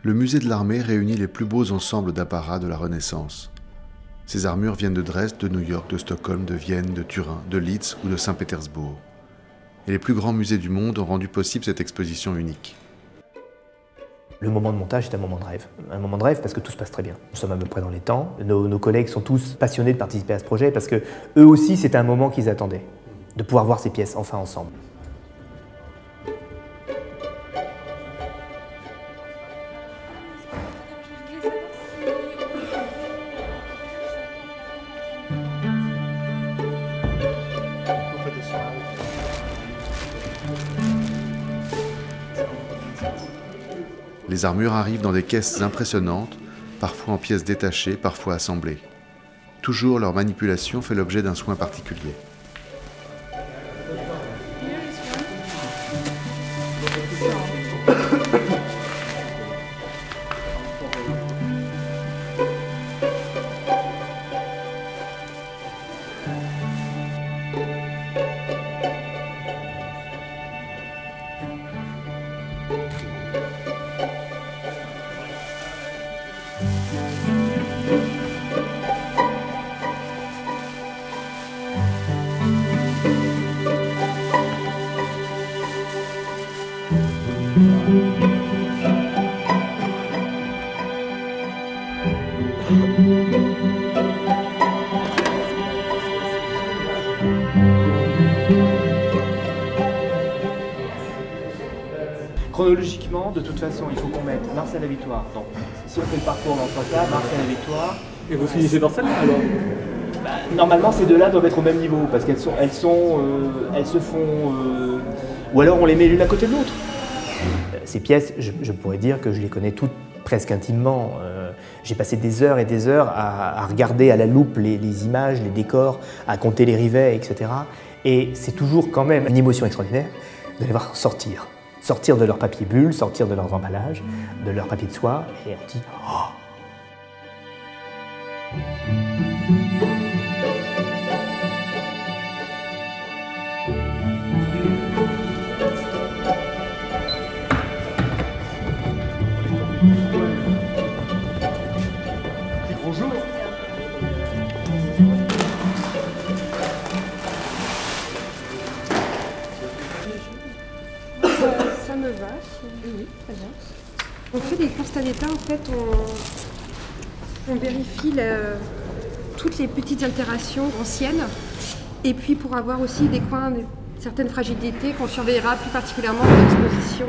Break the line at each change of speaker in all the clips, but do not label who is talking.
le musée de l'armée réunit les plus beaux ensembles d'apparats de la Renaissance. Ces armures viennent de Dresde, de New York, de Stockholm, de Vienne, de Turin, de Leeds ou de Saint-Pétersbourg. Et les plus grands musées du monde ont rendu possible cette exposition unique.
Le moment de montage est un moment de rêve. Un moment de rêve parce que tout se passe très bien. Nous sommes à peu près dans les temps. Nos collègues sont tous passionnés de participer à ce projet parce que eux aussi, c'était un moment qu'ils attendaient, de pouvoir voir ces pièces enfin ensemble.
Les armures arrivent dans des caisses impressionnantes, parfois en pièces détachées, parfois assemblées. Toujours leur manipulation fait l'objet d'un soin particulier.
Chronologiquement, de toute façon, il faut qu'on mette Marseille à la victoire. Donc, si on fait le parcours dans 3 cas, Marseille à la victoire.
Et vous finissez par celle-là alors?
Normalement, ces deux-là doivent être au même niveau parce qu'elles se font. Ou alors on les met l'une à côté de l'autre. Ces pièces, je pourrais dire que je les connais toutes presque intimement. J'ai passé des heures et des heures à regarder à la loupe les images, les décors, à compter les rivets, etc. Et c'est toujours quand même une émotion extraordinaire de les voir sortir. Sortir de leur papier bulle, sortir de leurs emballages, de leur papier de soie, et on dit « Oh !»
Bonjour.
Ça me va, oui, très bien. On fait des constats d'état, en fait, on vérifie toutes les petites altérations anciennes, et puis pour avoir aussi des coins, certaines fragilités qu'on surveillera plus particulièrement dans l'exposition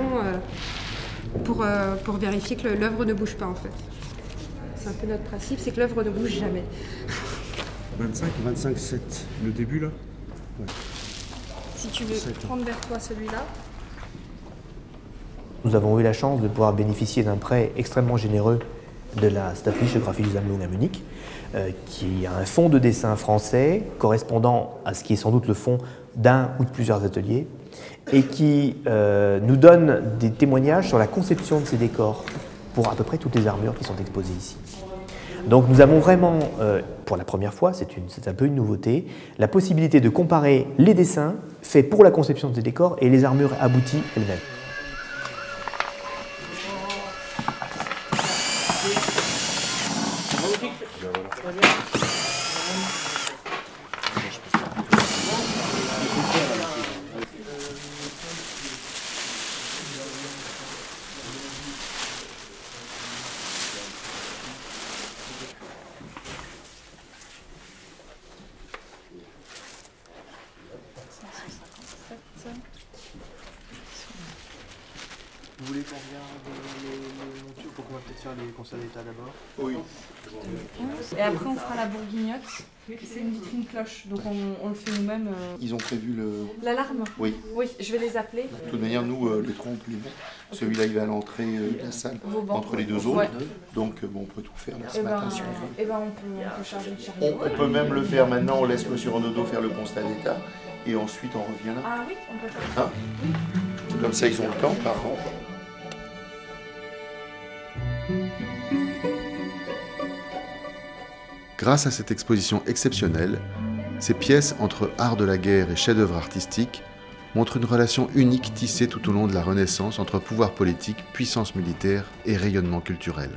pour vérifier que l'œuvre ne bouge pas, en fait. C'est un peu notre principe, c'est que l'œuvre ne bouge jamais.
25-7, le début là? Ouais.
Si tu veux prendre vers toi celui-là.
Nous avons eu la chance de pouvoir bénéficier d'un prêt extrêmement généreux de la Staatliche Graphische Sammlung à Munich, qui a un fonds de dessin français correspondant à ce qui est sans doute le fonds d'un ou de plusieurs ateliers, et qui nous donne des témoignages sur la conception de ces décors pour à peu près toutes les armures qui sont exposées ici. Donc nous avons vraiment, pour la première fois, c'est un peu une nouveauté, la possibilité de comparer les dessins faits pour la conception de ces décors et les armures abouties elles-mêmes.
Vous voulez qu'on regarde les montures pour qu'on va peut-être faire les constats d'état d'abord?
Oui.
Et après on fera la bourguignotte, c'est une vitrine cloche, donc on le fait nous-mêmes.
Ils ont prévu le...
L'alarme?
Oui.
Oui, je vais les appeler.
De toute manière, nous, les troncs, les bons. Celui-là, il va à l'entrée de la salle, entre les deux autres.
Ouais.
Donc, bon, on peut tout faire là ce matin si on veut.
Et ben on peut charger le chariot.
On peut même le faire maintenant, on laisse M. Renaudot faire le constat d'état, et ensuite on revient là.
Ah oui, on peut faire ça.
Hein? Comme ça, ils ont le temps, par contre.
Grâce à cette exposition exceptionnelle, ces pièces entre art de la guerre et chefs-d'œuvre artistiques montre une relation unique tissée tout au long de la Renaissance entre pouvoir politique, puissance militaire et rayonnement culturel.